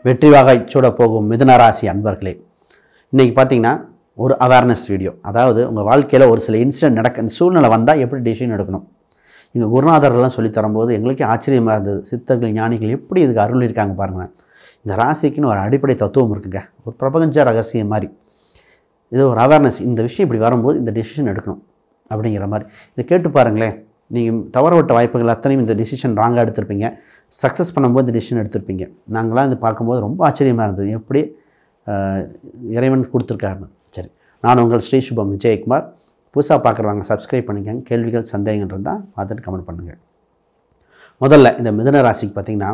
வெற்றி வாகை சூட போகும் மிதுன ராசி அன்பர்களே, இன்றைக்கி பார்த்தீங்கன்னா ஒரு அவேர்னஸ் வீடியோ. அதாவது உங்கள் வாழ்க்கையில் ஒரு சில இன்சிடென்ட் நடக்க சூழ்நிலை வந்தால் எப்படி டிசிஷன் எடுக்கணும். எங்கள் குருநாதர்கள்லாம் சொல்லித்தரும்போது எங்களுக்கே ஆச்சரியமாக இருந்தது. சித்தர்கள் ஞானிகள் எப்படி இதுக்கு அருள் இருக்காங்க பாருங்களேன். இந்த ராசிக்குன்னு ஒரு அடிப்படை தத்துவம் இருக்குங்க, ஒரு பிரபஞ்ச ரகசியம் மாதிரி. இது ஒரு அவேர்னஸ். இந்த விஷயம் இப்படி வரும்போது இந்த டிசிஷன் எடுக்கணும் அப்படிங்கிற மாதிரி இதை கேட்டு பாருங்களேன். நீங்கள் தவறவிட்ட வாய்ப்புகள் அத்தனையும் இந்த டிசிஷன் ராங்காக எடுத்திருப்பீங்க. சக்ஸஸ் பண்ணும்போது இந்த டிசிஷன் எடுத்திருப்பீங்க. நாங்களாம் இது பார்க்கும்போது ரொம்ப ஆச்சரியமாக இருந்தது, எப்படி இறைவன் கொடுத்துருக்காருன்னு. சரி, நான் உங்கள் ஸ்ரீ சுபம் விஜயகுமார். புதுசாக பார்க்குறவங்க சப்ஸ்கிரைப் பண்ணிக்கங்க. கேள்விகள் சந்தேகங்கள் இருந்தால் பார்த்துட்டு கமெண்ட் பண்ணுங்கள். முதல்ல இந்த மிதுன ராசிக்கு பார்த்திங்கன்னா,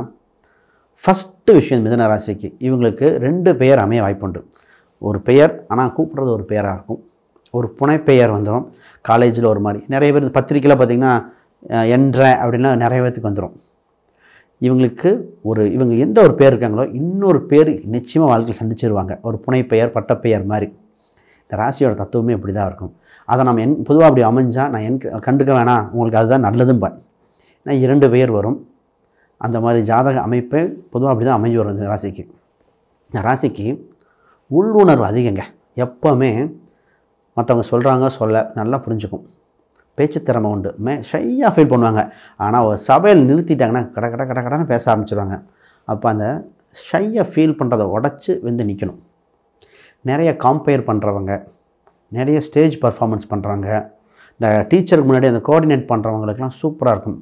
ஃபஸ்ட்டு விஷயம் மிதுன ராசிக்கு இவங்களுக்கு 2 பெயர் அமைய வாய்ப்புண்டு. ஒரு பெயர் ஆனால் கூப்பிட்றது ஒரு பெயராக இருக்கும். ஒரு புனைப்பெயர் வந்துடும். காலேஜில் ஒரு மாதிரி நிறைய பேர் பத்திரிக்கையில் பார்த்திங்கன்னா என்ற அப்படின்னா நிறைய பேர்த்துக்கு வந்துடும். இவங்க எந்த ஒரு பேர் இருக்காங்களோ இன்னொரு பேர் நிச்சயமாக வாழ்க்கையில் சந்திச்சிருவாங்க. ஒரு புனைப்பெயர் பட்டப்பெயர் மாதிரி. இந்த ராசியோட தத்துவமே இப்படி தான் இருக்கும். அதை நம்ம பொதுவாக அப்படி அமைஞ்சால் நான் கண்டுக்க வேணாம், உங்களுக்கு அதுதான் நல்லதும்பா. ஏன்னா 2 பெயர் வரும். அந்த மாதிரி ஜாதக அமைப்பு பொதுவாக அப்படி தான் அமைஞ்சு வரும் இந்த ராசிக்கு. இந்த ராசிக்கு உள்ளுணர்வு அதிகங்க. எப்போவுமே மற்றவங்க சொல்கிறாங்க நல்லா புரிஞ்சுக்கும். பேச்சு திறமை உண்டு. ஷையாக ஃபீல் பண்ணுவாங்க. ஆனால் ஒரு சபையில் நிறுத்திட்டாங்கன்னா கடன்னு பேச ஆரம்பிச்சிடுவாங்க. அப்போ அந்த ஷையாக ஃபீல் பண்ணுறதை உடச்சி வந்து நிற்கணும். நிறைய காம்பேர் பண்ணுறவங்க, நிறைய ஸ்டேஜ் பர்ஃபார்மன்ஸ் பண்ணுறாங்க. இந்த டீச்சருக்கு முன்னாடி அந்த கோஆர்டினேட் பண்ணுறவங்களுக்கெல்லாம் சூப்பராக இருக்கும்.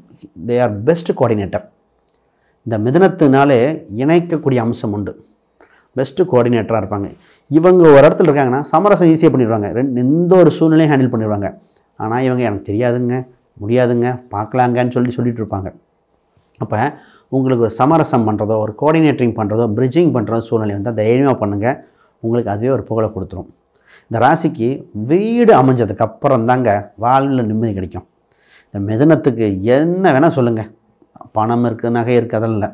They are best coordinator. இந்த மிதுனத்தினாலே இணைக்கக்கூடிய அம்சம் உண்டு. பெஸ்ட்டு கோஆர்டினேட்டராக இருப்பாங்க. இவங்க ஒரு இடத்துல இருக்காங்கன்னா சமரசம் ஈஸியாக பண்ணிடுவாங்க. எந்த ஒரு சூழ்நிலையும் ஹேண்டில் பண்ணிடுவாங்க. ஆனால் இவங்க எனக்கு தெரியாதுங்க, முடியாதுங்க, பார்க்கலாங்கன்னு சொல்லிட்டு இருப்பாங்க. அப்போ உங்களுக்கு ஒரு சமரசம் பண்ணுறதோ, ஒரு கோஆர்டினேட்டிங் பண்ணுறதோ, பிரிட்ஜிங் பண்ணுறதோ சூழ்நிலை வந்தால் தைரியமாக பண்ணுங்கள். உங்களுக்கு அதுவே ஒரு புகழை கொடுத்துரும். இந்த ராசிக்கு வீடு அமைஞ்சதுக்கப்புறம் தாங்க வாழ்வில் நிம்மதி கிடைக்கும். இந்த மிதுனத்துக்கு என்ன வேணால் சொல்லுங்கள், பணம் இருக்குது, நகை இருக்குது, அதெல்லாம் இல்லை.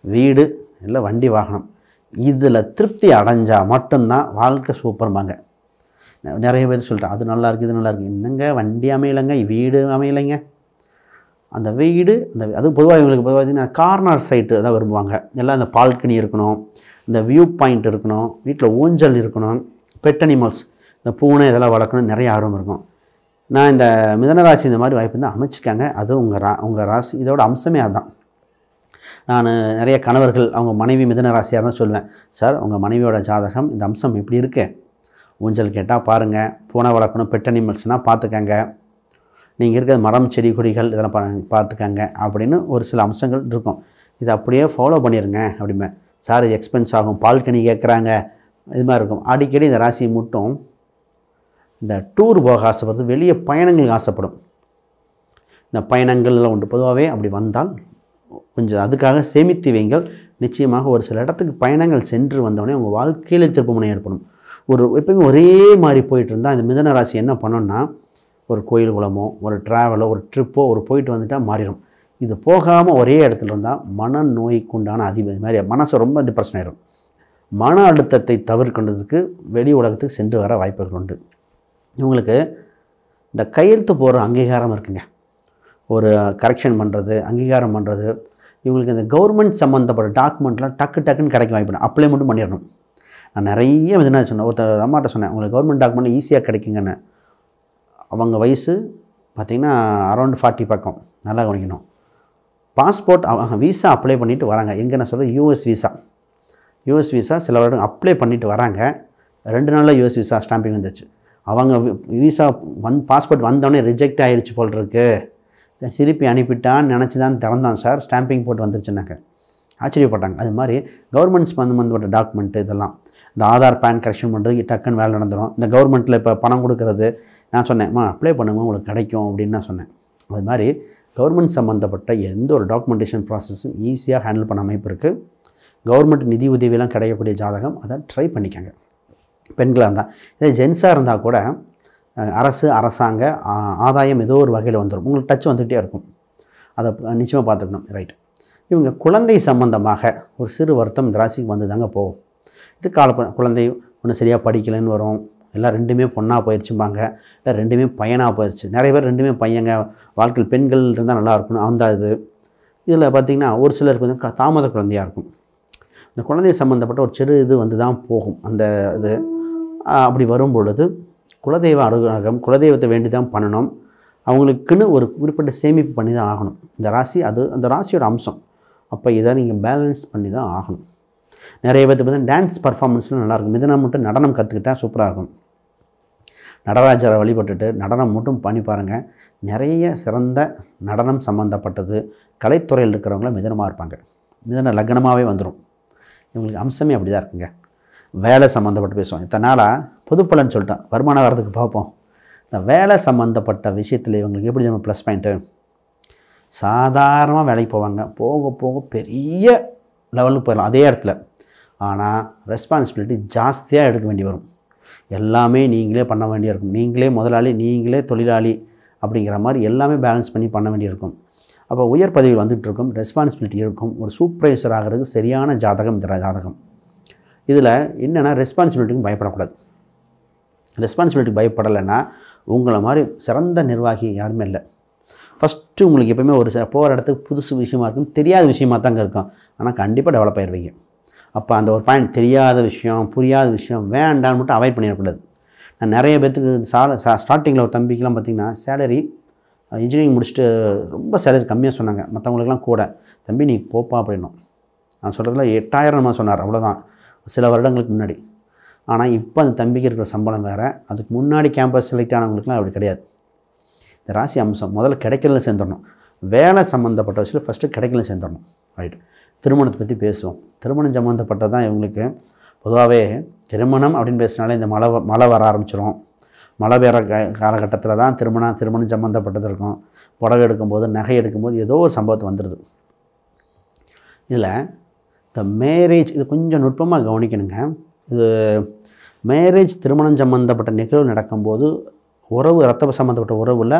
வீடு இல்லை வண்டி வாகனம், இதில் திருப்தி அடைஞ்சால் மட்டும்தான் வாழ்க்கை சூப்பர்பாங்க. நிறைய பேர் சொல்லிட்டேன் அது நல்லா இருக்குது, இது நல்லா இருக்குது. என்னங்க வண்டி அமையலைங்க, வீடு அமையலைங்க. அந்த வீடு அது பொதுவாக இவங்களுக்கு பார்த்திங்கன்னா கார்னர் சைட்டு தான் விரும்புவாங்க. எல்லாம் இந்த பால்கனி இருக்கணும், இந்த வியூ பாயிண்ட் இருக்கணும், வீட்டில் ஊஞ்சல் இருக்கணும், பெட் அனிமல்ஸ் இந்த பூனை இதெல்லாம் வளர்க்கணும், நிறைய ஆர்வம் இருக்கும். நான் இந்த மிதுனராசி இந்த மாதிரி வாய்ப்பு வந்து அமைச்சிக்காங்க. அது உங்கள் ராசி இதோட அம்சமே அதுதான். நான் நிறைய கணவர்கள் அவங்க மனைவி மிதுன ராசியாக தான் சொல்லுவேன், சார் உங்கள் மனைவியோட ஜாதகம் இந்த அம்சம் இப்படி இருக்குது, ஊஞ்சல் கேட்டால் பாருங்கள், பூனை வளர்க்கணும், பெட் அனிமல்ஸ்னால் பார்த்துக்கங்க, நீங்கள் இருக்கிற மரம் செடி கொடிகள் இதெல்லாம் பார்த்துக்கங்க அப்படின்னு ஒரு சில அம்சங்கள் இருக்கும். இதை அப்படியே ஃபாலோ பண்ணிடுங்க அப்படிமே. சார் இது எக்ஸ்பென்ஸ் ஆகும், பால்கனி கேட்குறாங்க, இது மாதிரி இருக்கும். அடிக்கடி இந்த ராசி மட்டும் இந்த டூர் போக ஆசைப்படுறது, வெளியே பயணங்களுக்கு ஆசைப்படும். இந்த பயணங்கள்லாம் உண்டு. பொதுவாகவே அப்படி வந்தால் கொஞ்சம் அதுக்காக சேமித்து வைங்கள். நிச்சயமாக ஒரு சில இடத்துக்கு பயணங்கள் சென்று வந்தோடனே உங்கள் வாழ்க்கையில் திருப்புமுனை ஏற்படும். எப்பவுமே ஒரே மாதிரி போயிட்டு இருந்தால் இந்த மிதுன ராசி என்ன பண்ணோன்னா, ஒரு கோயில் குளமோ, ஒரு ட்ராவலோ, ஒரு ட்ரிப்போ போயிட்டு வந்துட்டால் மாறிடும். இது போகாமல் ஒரே இடத்துல இருந்தால் மனநோய்க்குண்டான மாதிரி மனசு ரொம்ப டிப்ரெஷன் ஆயிடும். மன அழுத்தத்தை தவிர்க்கின்றதுக்கு வெளி உலகத்துக்கு சென்று வர வாய்ப்புகள் உண்டு. இவங்களுக்கு இந்த கையெழுத்து போகிற அங்கீகாரம் இருக்குங்க. ஒரு கரெக்ஷன் பண்ணுறது, அங்கீகாரம் பண்ணுறது. இவங்களுக்கு இந்த கவர்மெண்ட் சம்மந்தப்பட்ட டாக்குமெண்ட்லாம் டக்குன்னு கிடைக்க வாய்ப்பு. அப்ளை மட்டும் பண்ணிடணும். நான் நிறைய மிதுன சொன்னேன். ஒருத்தர் அம்மாட்ட சொன்னேன், உங்களுக்கு கவர்மெண்ட் டாக்குமெண்ட் ஈஸியாக கிடைக்குங்கன்னு. அவங்க வயசு பார்த்திங்கன்னா அரௌண்ட் 40 பக்கம். நல்லா கவனிக்கணும். பாஸ்போர்ட் வீசா அப்ளை பண்ணிவிட்டு வராங்க. எங்கே நான் சொல்கிறேன், யூஎஸ் வீசா சில வருடம் அப்ளை பண்ணிவிட்டு வராங்க. 2 நாளில் யூஎஸ் வீசா ஸ்டாம்பிங் வந்துச்சு. அவங்க வீசா பாஸ்போர்ட் வந்தோடனே ரிஜெக்ட் ஆகிடுச்சு போல் இருக்கு, திருப்பி அனுப்பிட்டான்னு நினச்சி தான் திறந்தான் சார், ஸ்டாம்பிங் போட்டு வந்துருச்சுனாக்க ஆச்சரியப்பட்டாங்க. அது மாதிரி கவர்மெண்ட் சம்மந்தப்பட்ட டாக்குமெண்ட்டு இதெல்லாம் இந்த ஆதார் பேன் கரெக்ஷன் பண்ணுறதுக்கு டக்குன்னு வேலை நடந்துடும். இந்த கவர்மெண்ட்டில் இப்போ பணம் கொடுக்குறது நான் சொன்னேன், அப்ளை பண்ணுங்க உங்களுக்கு கிடைக்கும் அப்படின்னு நான் சொன்னேன். அது மாதிரி கவர்மெண்ட் சம்மந்தப்பட்ட எந்த ஒரு டாக்குமெண்டேஷன் ப்ராசஸும் ஈஸியாக ஹேண்டில் பண்ண அமைப்பு இருக்குது. கவர்மெண்ட் நிதி உதவியெல்லாம் கிடைக்கக்கூடிய ஜாதகம், அதை ட்ரை பண்ணிக்கோங்க. பெண்களாக இருந்தால், இதே ஜென்ஸாக இருந்தால் கூட அரசாங்க ஆதாயம் ஏதோ ஒரு வகையில் வந்துடும். உங்களுக்கு டச் வந்துகிட்டே இருக்கும். அதை நிச்சயமாக பார்த்துக்கணும். ரைட். இவங்க குழந்தை சம்பந்தமாக ஒரு சிறு வருத்தம் இந்த ராசிக்கு வந்து தாங்க போகும். இது குழந்தை ஒன்று சரியாக படிக்கலைன்னு வரும், எல்லாம் 2மே பொண்ணாக போயிடுச்சும்பாங்க, இல்லை 2மே பையனாக போயிடுச்சு. நிறைய பேர் 2மே பையங்க, வாழ்க்கையில் பெண்கள் இருந்தால் நல்லா இருக்கணும் அந்த இது. இதில் பார்த்திங்கன்னா ஒரு சிலருக்கு வந்து தாமத குழந்தையாக இருக்கும். இந்த குழந்தை சம்மந்தப்பட்ட ஒரு சிறு இது வந்து தான் போகும். அந்த இது அப்படி வரும் பொழுது குலதெய்வ அனுகிரகம், குலதெய்வத்தை வேண்டி தான் பண்ணணும். அவங்களுக்குன்னு ஒரு குறிப்பிட்ட சேமிப்பு பண்ணி தான் ஆகணும். இந்த ராசி அது அந்த ராசியோட அம்சம். அப்போ இதை நீங்கள் பேலன்ஸ் பண்ணி தான் ஆகணும். நிறைய பேர்த்து பார்த்தீங்கன்னா டான்ஸ் பர்ஃபார்மன்ஸ்லாம் நல்லாயிருக்கும். மிதனம் மட்டும் நடனம் கற்றுக்கிட்டால் சூப்பராக இருக்கும். நடராஜரை வழிபட்டுட்டு நடனம் மட்டும் பண்ணி பாருங்கள். நிறைய சிறந்த நடனம் சம்மந்தப்பட்டது கலைத்துறையில் இருக்கிறவங்கள மிதனமாக இருப்பாங்க. மிதன லக்னமாகவே வந்துடும். இவங்களுக்கு அம்சமே அப்படி தான் இருக்குங்க. வேலை சம்மந்தப்பட்டு பேசுவோம். இத்தனை நாளாக பொதுப்பலன்னு சொல்லிட்டோம், வருமானம் வரதுக்கு பார்ப்போம். இந்த வேலை சம்மந்தப்பட்ட விஷயத்தில் இவங்களுக்கு எப்படி நம்ம ப்ளஸ் பாயிண்ட்டு, சாதாரணமாக வேலைக்கு போவாங்க, போக போக பெரிய லெவலுக்கு போயிடலாம் அதே இடத்துல. ஆனால் ரெஸ்பான்சிபிலிட்டி ஜாஸ்தியாக எடுக்க வேண்டி வரும். எல்லாமே நீங்களே பண்ண வேண்டியிருக்கும். நீங்களே முதலாளி, நீங்களே தொழிலாளி அப்படிங்கிற மாதிரி எல்லாமே பேலன்ஸ் பண்ணி பண்ண வேண்டியிருக்கும். அப்போ உயர் பதவியில் வந்துகிட்டு இருக்கும், ரெஸ்பான்சிபிலிட்டி இருக்கும். ஒரு சூப்பர்வைசர் ஆகிறதுக்கு சரியான ஜாதகம் இந்த ஜாதகம். இதில் என்னென்னா ரெஸ்பான்சிபிலிட்டிக்கும் பயப்படக்கூடாது. ரெஸ்பான்சிபிலிட்டிக்கு பயப்படலைன்னா உங்களை மாதிரி சிறந்த நிர்வாகி யாருமே இல்லை. ஃபஸ்ட்டு உங்களுக்கு எப்போயுமே ஒரு போகிற இடத்துக்கு புதுசு விஷயமா இருக்கும், தெரியாத விஷயமாக தாங்க இருக்கும். ஆனால் கண்டிப்பாக டெவலப் ஆகிடுவீங்க. அப்போ அந்த ஒரு பாயிண்ட் தெரியாத விஷயம், புரியாத விஷயம் வேண்டான்னு மட்டும் அவாய்ட் பண்ணிடக்கூடாது. நான் நிறைய பேர்த்துக்கு ஸ்டார்டிங்கில் ஒரு தம்பிக்கெலாம் பார்த்திங்கன்னா சேலரி இன்ஜினியரிங் முடிச்சுட்டு ரொம்ப சேலரி கம்மியாக சொன்னாங்க. மற்றவங்களுக்குலாம் கூட தம்பி நீ போப்பா அப்படின்னும். நான் சொல்கிறதுல 8000 சொன்னார், அவ்வளோதான் சில வருடங்களுக்கு முன்னாடி. ஆனால் இப்போ அந்த தம்பிக்கு இருக்கிற சம்பளம் வேறு. அதுக்கு முன்னாடி கேம்பஸ் செலக்ட் ஆனவங்களுக்குலாம் அப்படி கிடையாது. இந்த ராசி அம்சம் முதல்ல கிடைக்கல சேர்ந்துடணும். வேலை சம்மந்தப்பட்ட விஷயம் ஃபஸ்ட்டு கிடைக்கல சேர்ந்துடணும். ரைட். திருமணத்தை பற்றி பேசுவோம். திருமணம் சம்மந்தப்பட்டது தான் இவங்களுக்கு பொதுவாகவே. திருமணம் அப்படின்னு பேசினாலே இந்த மழை வர ஆரம்பிச்சிடும். மழை பெற காலகட்டத்தில் தான் திருமணம் சம்மந்தப்பட்டது இருக்கும். புடவை எடுக்கும்போது, நகை எடுக்கும்போது ஏதோ ஒரு சம்பவத்தை வந்துடுது. இதில் இந்த மேரேஜ் இது கொஞ்சம் நுட்பமாக கவனிக்கணுங்க. இது மேரேஜ் திருமணம் சம்மந்தப்பட்ட நிகழ்வு நடக்கும்போது உறவு, ரத்த சம்மந்தப்பட்ட உறவில்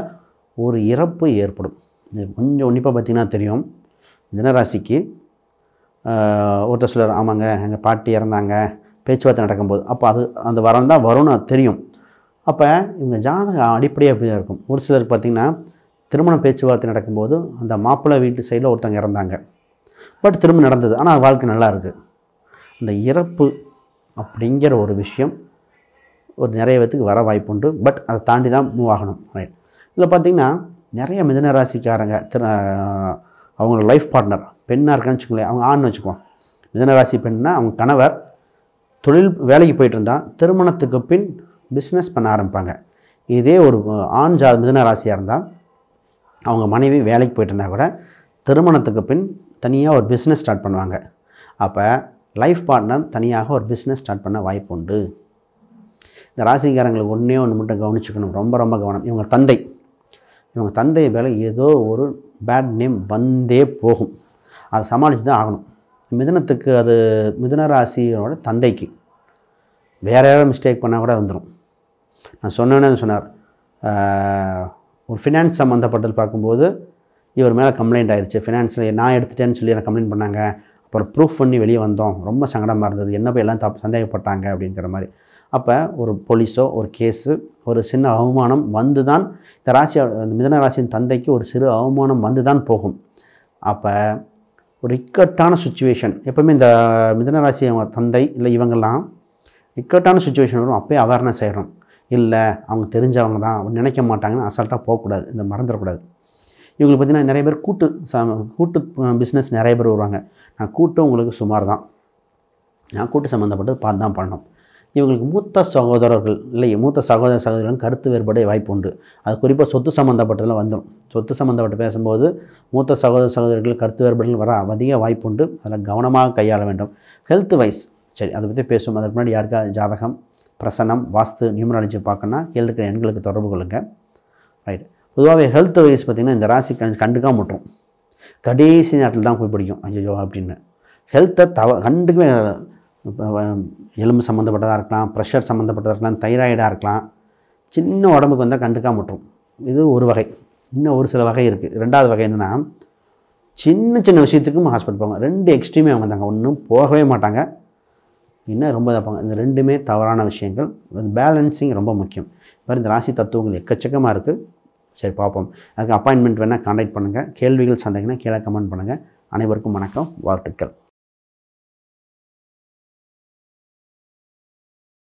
ஒரு இறப்பு ஏற்படும். இது கொஞ்சம் உன்னிப்பாக பார்த்திங்கன்னா தெரியும். தினராசிக்கு ஒருத்தர் சிலர் ஆமாங்க எங்கள் பாட்டி இறந்தாங்க பேச்சுவார்த்தை நடக்கும்போது, அப்போ அது அந்த வரம் தான் வரும்னு தெரியும். அப்போ இவங்க ஜாதகம் அடிப்படையாக எப்படி தான் இருக்கும். ஒரு சிலருக்கு பார்த்திங்கன்னா திருமண பேச்சுவார்த்தை நடக்கும்போது அந்த மாப்பிள்ளை வீட்டு சைடில் ஒருத்தவங்க இறந்தாங்க, பட் திரும்ப நடந்தது, ஆனால் வாழ்க்கை நல்லா இருக்குது. அந்த இறப்பு அப்படிங்கிற ஒரு விஷயம் ஒரு நிறைய பேத்துக்கு வர வாய்ப்பு உண்டு. பட் அதை தாண்டி தான் மூவ் ஆகணும். ரைட். இதில் பார்த்திங்கன்னா நிறைய மிதுன ராசிக்காரங்க அவங்களோட லைஃப் பார்ட்னர் பெண்ணாக இருக்கான்னு வச்சுக்கோங்களேன். அவங்க ஆண்னு வச்சுக்குவோம். மிதுனராசி பெண்ணா அவங்க கணவர் தொழில் வேலைக்கு போயிட்டு இருந்தால் திருமணத்துக்கு பின் பிஸ்னஸ் பண்ண ஆரம்பிப்பாங்க. இதே ஒரு ஆண் மிதுனராசியாக இருந்தால் அவங்க மனைவி வேலைக்கு போயிட்டு இருந்தால் கூட திருமணத்துக்கு பின் தனியாக ஒரு பிஸ்னஸ் ஸ்டார்ட் பண்ணுவாங்க. அப்போ லைஃப் பார்ட்னர் தனியாக ஒரு பிஸ்னஸ் ஸ்டார்ட் பண்ண வாய்ப்பு உண்டு. இந்த ராசிக்காரங்களுக்கு ஒன்றே ஒன்று மட்டும் கவனிச்சுக்கணும், ரொம்ப ரொம்ப கவனம். இவங்க தந்தை மேலே ஏதோ ஒரு பேட் நேம் வந்தே போகும். அதை சமாளித்து தான் ஆகணும். மிதுனத்துக்கு அது மிதுன ராசியோட தந்தைக்கு வேறு யாராவது மிஸ்டேக் பண்ணால் கூட வந்துடும். நான் சொன்னேன்னு சொன்னார், ஒரு ஃபினான்ஸ் சம்மந்தப்பட்டது பார்க்கும்போது இவர் மேலே கம்ப்ளைண்ட் ஆயிடுச்சு. ஃபினான்ஸில் நான் எடுத்துட்டேன்னு சொல்லி எனக்கு கம்ப்ளைண்ட் பண்ணாங்க. அப்புறம் ப்ரூஃப் பண்ணி வெளியே வந்தோம், ரொம்ப சங்கடமாக இருந்தது, என்ன போய் எல்லாம் சந்தேகப்பட்டாங்க அப்படிங்கிற மாதிரி. அப்போ ஒரு போலீஸோ ஒரு கேஸு ஒரு சின்ன அவமானம் வந்து தான் இந்த மிதுன ராசியின் தந்தைக்கு ஒரு சிறு அவமானம் வந்து தான் போகும். அப்போ ஒரு இக்கட்டான சுச்சுவேஷன் எப்போவுமே இந்த மிதுன ராசி தந்தை இல்லை இவங்கெல்லாம் இக்கட்டான சுச்சுவேஷன் வரும், அப்போயே அவேர்னஸ் ஆகிடும். இல்லை அவங்க தெரிஞ்சவங்க தான் நினைக்க மாட்டாங்கன்னு அசால்ட்டாக போகக்கூடாது, இந்த மறந்துடக்கூடாது. இவங்களுக்கு பார்த்திங்கன்னா நிறைய பேர் கூட்டு பிஸ்னஸ் நிறைய பேர் வருவாங்க. நான் கூட்டு உங்களுக்கு சுமார் தான், நான் கூட்டு சம்மந்தப்பட்டு பார்த்து தான் பண்ணணும். இவங்களுக்கு மூத்த சகோதரர்கள் இல்லை மூத்த சகோதரர்கள் கருத்து வேறுபாடு வாய்ப்பு உண்டு. அது குறிப்பாக சொத்து சம்மந்தப்பட்டதில் வந்துடும். சொத்து சம்மந்தப்பட்டு பேசும்போது மூத்த சகோதரர்கள் கருத்து வேறுபாடுகள் வர அதிக வாய்ப்பு உண்டு. அதில் கவனமாக கையாள வேண்டும். ஹெல்த் வைஸ் சரி அதை பற்றி பேசும். அதுக்கு முன்னாடி யாருக்கா ஜாதகம், பிரசனம், வாஸ்து, நியூமராலஜி பார்க்கணுன்னா கேள்விக்கிற எண்களுக்கு தொடர்பு கொள்ளுங்கள். ரைட். பொதுவாகவே ஹெல்த் வைஸ் பார்த்திங்கன்னா இந்த ராசி கண்டுக்காம விட்டுரும். கடைசி நேரத்தில் தான் போய் பிடிக்கும் ஐயோ அப்படின்னு. ஹெல்த்தை கண்டுக்கவே எலும்பு சம்மந்தப்பட்டதாக இருக்கலாம், ப்ரெஷர் சம்மந்தப்பட்டதாக இருக்கலாம், தைராய்டாக இருக்கலாம், சின்ன உடம்புக்கு வந்தால் கண்டுக்காம விட்டுரும். இது ஒரு வகை. இன்னும் ஒரு சில வகை இருக்குது. ரெண்டாவது வகை என்னென்னா சின்ன விஷயத்துக்கும் ஹாஸ்பிட்டல் போவாங்க. 2 எக்ஸ்ட்ரீமே அவங்க தாங்க. ஒன்றும் போகவே மாட்டாங்க, இன்னும் ரொம்ப இதாப்பாங்க. இந்த ரெண்டுமே தவறான விஷயங்கள். பேலன்சிங் ரொம்ப முக்கியம். வேறு இந்த ராசி தத்துவங்கள் எக்கச்சக்கமாக இருக்குது. சரி பார்ப்போம். அதுக்கு அப்பாயின்மெண்ட் வேணால் கான்டாக்ட் பண்ணுங்கள். கேள்விகள் சந்தேகம்னா கீழே கமெண்ட் பண்ணுங்கள். அனைவருக்கும் வணக்கம், வாழ்த்துக்கள்.